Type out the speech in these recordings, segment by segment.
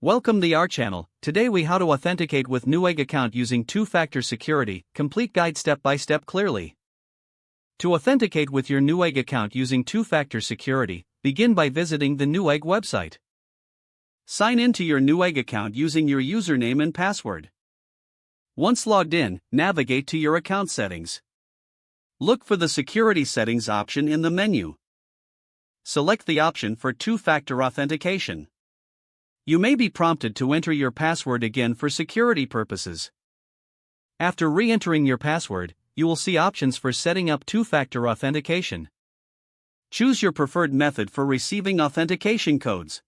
Welcome to our channel. Today we how to authenticate with Newegg account using two-factor security, complete guide step by step clearly. To authenticate with your Newegg account using two-factor security, begin by visiting the Newegg website. Sign in to your Newegg account using your username and password. Once logged in, navigate to your account settings. Look for the security settings option in the menu. Select the option for two-factor authentication. You may be prompted to enter your password again for security purposes. After re-entering your password, you will see options for setting up two-factor authentication. Choose your preferred method for receiving authentication codes.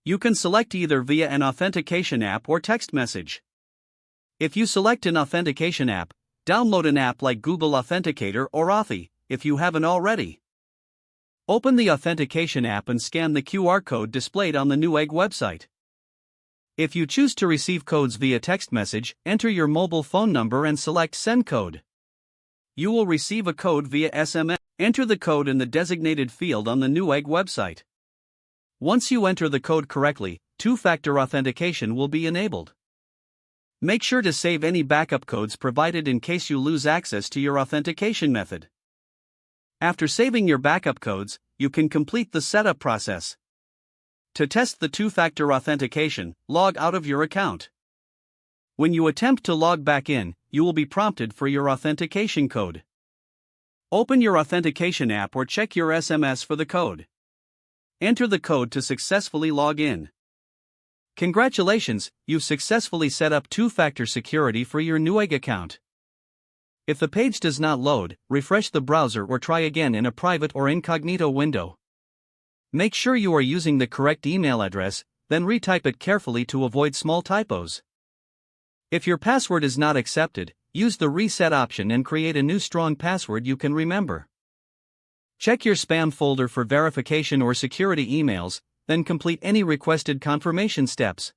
You can select either via an authentication app or text message. If you select an authentication app, download an app like Google Authenticator or Authy, if you haven't already. Open the Authentication app and scan the QR code displayed on the Newegg website. If you choose to receive codes via text message, enter your mobile phone number and select Send Code. You will receive a code via SMS. Enter the code in the designated field on the Newegg website. Once you enter the code correctly, two-factor authentication will be enabled. Make sure to save any backup codes provided in case you lose access to your authentication method. After saving your backup codes, you can complete the setup process. To test the two-factor authentication, log out of your account. When you attempt to log back in, you will be prompted for your authentication code. Open your authentication app or check your SMS for the code. Enter the code to successfully log in. Congratulations, you've successfully set up two-factor security for your Newegg account. If the page does not load, refresh the browser or try again in a private or incognito window. Make sure you are using the correct email address, then retype it carefully to avoid small typos. If your password is not accepted, use the reset option and create a new strong password you can remember. Check your spam folder for verification or security emails, then complete any requested confirmation steps.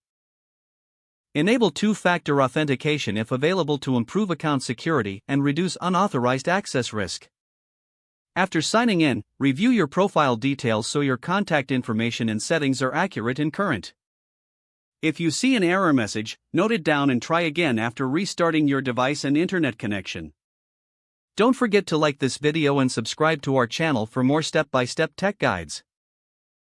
Enable two-factor authentication if available to improve account security and reduce unauthorized access risk. After signing in, review your profile details so your contact information and settings are accurate and current. If you see an error message, note it down and try again after restarting your device and internet connection. Don't forget to like this video and subscribe to our channel for more step-by-step tech guides.